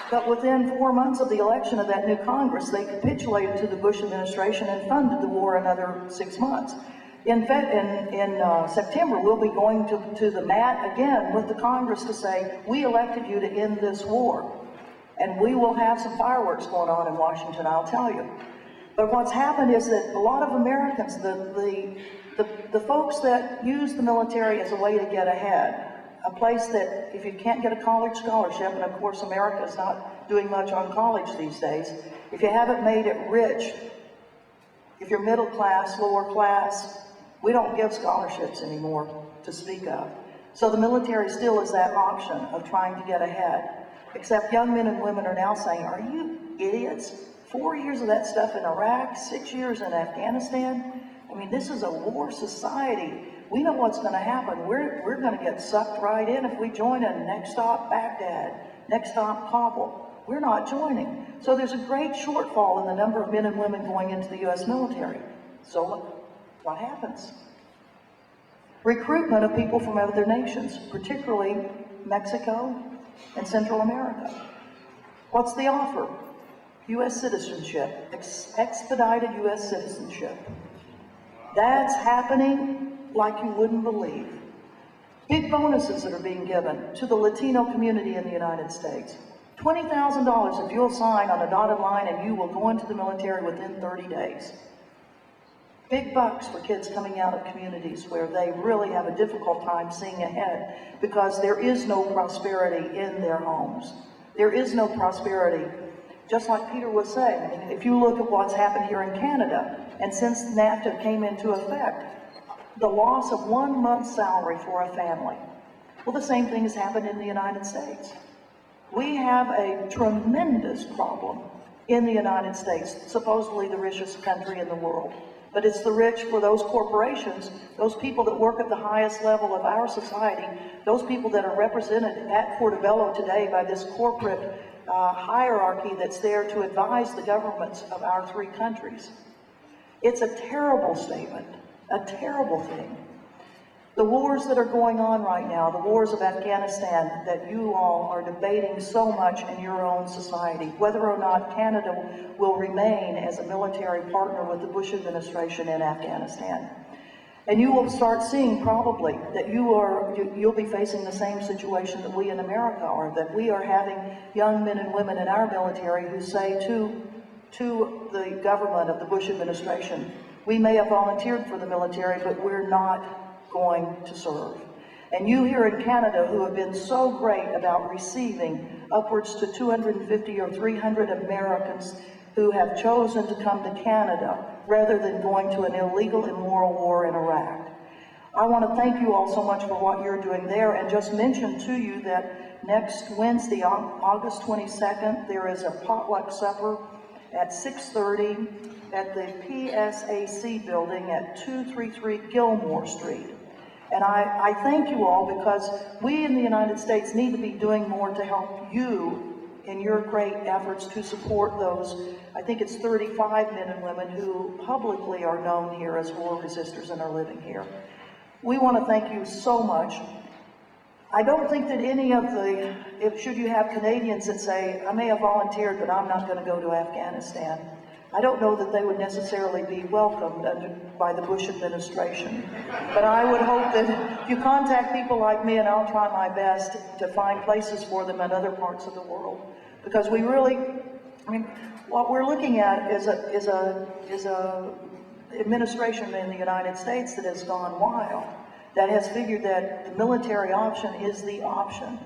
But within 4 months of the election of that new Congress, they capitulated to the Bush administration and funded the war another 6 months. In September, we'll be going to the mat again with the Congress to say, we elected you to end this war. And we will have some fireworks going on in Washington, I'll tell you. But what's happened is that a lot of Americans, the folks that use the military as a way to get ahead, a place that if you can't get a college scholarship, and of course America is not doing much on college these days, if you haven't made it rich, if you're middle class, lower class, we don't give scholarships anymore to speak of. So the military still is that option of trying to get ahead. Except young men and women are now saying, are you idiots? 4 years of that stuff in Iraq, 6 years in Afghanistan. I mean, this is a war society. We know what's going to happen. We're going to get sucked right in if we join in. Next stop, Baghdad. Next stop, Kabul. We're not joining. So there's a great shortfall in the number of men and women going into the U.S. military. So what happens? Recruitment of people from other nations, particularly Mexico and Central America. What's the offer? U.S. citizenship, expedited U.S. citizenship. That's happening like you wouldn't believe. Big bonuses that are being given to the Latino community in the United States. $20,000 if you'll sign on a dotted line and you will go into the military within 30 days. Big bucks for kids coming out of communities where they really have a difficult time seeing ahead because there is no prosperity in their homes. There is no prosperity. Just like Peter was saying, if you look at what's happened here in Canada, and since NAFTA came into effect, the loss of 1 month's salary for a family. Well, the same thing has happened in the United States. We have a tremendous problem in the United States, supposedly the richest country in the world. But it's the rich for those corporations, those people that work at the highest level of our society, those people that are represented at Portobello today by this corporate hierarchy that's there to advise the governments of our 3 countries. It's a terrible statement, a terrible thing. The wars that are going on right now, the wars of Afghanistan that you all are debating so much in your own society, whether or not Canada will remain as a military partner with the Bush administration in Afghanistan. And you will start seeing probably that you'll be facing the same situation that we in America are, that we are having young men and women in our military who say to the government of the Bush administration, we may have volunteered for the military, but we're not going to serve. And you here in Canada who have been so great about receiving upwards to 250 or 300 Americans who have chosen to come to Canada rather than going to an illegal, immoral war in Iraq. I want to thank you all so much for what you're doing there, and just mention to you that next Wednesday, August 22nd, there is a potluck supper at 6:30 at the PSAC building at 233 Gilmore Street. And I thank you all because we in the United States need to be doing more to help you in your great efforts to support those, I think it's 35 men and women who publicly are known here as war resistors and are living here. We want to thank you so much. I don't think that any of should you have Canadians that say, I may have volunteered, but I'm not going to go to Afghanistan, I don't know that they would necessarily be welcomed by the Bush administration. But I would hope that if you contact people like me, and I'll try my best to find places for them in other parts of the world. Because we really, I mean, what we're looking at is a administration in the United States that has gone wild, that has figured that the military option is the option.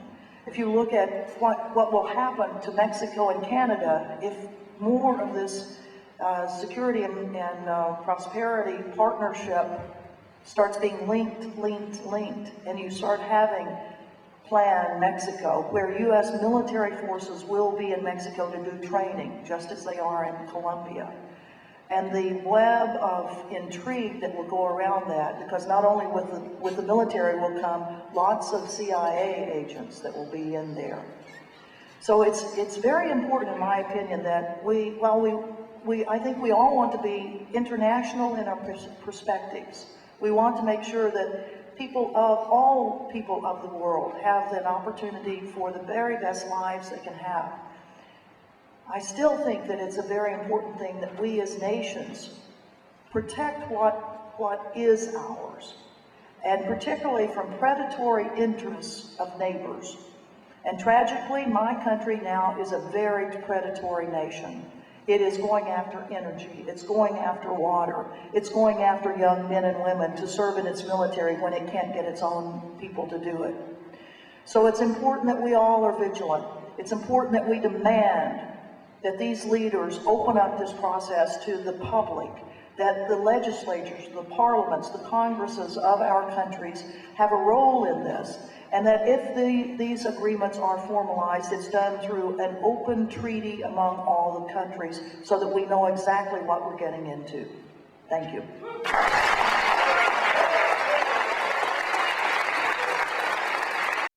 If you look at what will happen to Mexico and Canada if more of this security and prosperity partnership starts being linked, and you start having Plan Mexico, where U.S. military forces will be in Mexico to do training, just as they are in Colombia. And the web of intrigue that will go around that, because not only with the military will come lots of CIA agents that will be in there. So it's very important, in my opinion, that I think we all want to be international in our perspectives. We want to make sure that all people of the world have an opportunity for the very best lives they can have. I still think that it's a very important thing that we as nations protect what is ours, and particularly from predatory interests of neighbors. And tragically, my country now is a very predatory nation. It is going after energy, it's going after water, it's going after young men and women to serve in its military when it can't get its own people to do it. So it's important that we all are vigilant. It's important that we demand that these leaders open up this process to the public, that the legislatures, the parliaments, the congresses of our countries have a role in this, and that if these agreements are formalized, it's done through an open treaty among all the countries so that we know exactly what we're getting into. Thank you.